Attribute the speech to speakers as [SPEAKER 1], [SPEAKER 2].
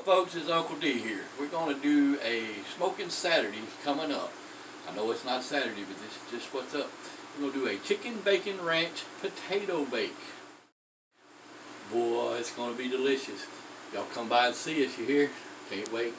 [SPEAKER 1] folks? It's Uncle D here. We're going to do a Smoking Saturday coming up. I know it's not Saturday, but this is just what's up. We're going to do a chicken bacon ranch potato bake. Boy, it's going to be delicious. Y'all come by and see us, you hear? Can't wait.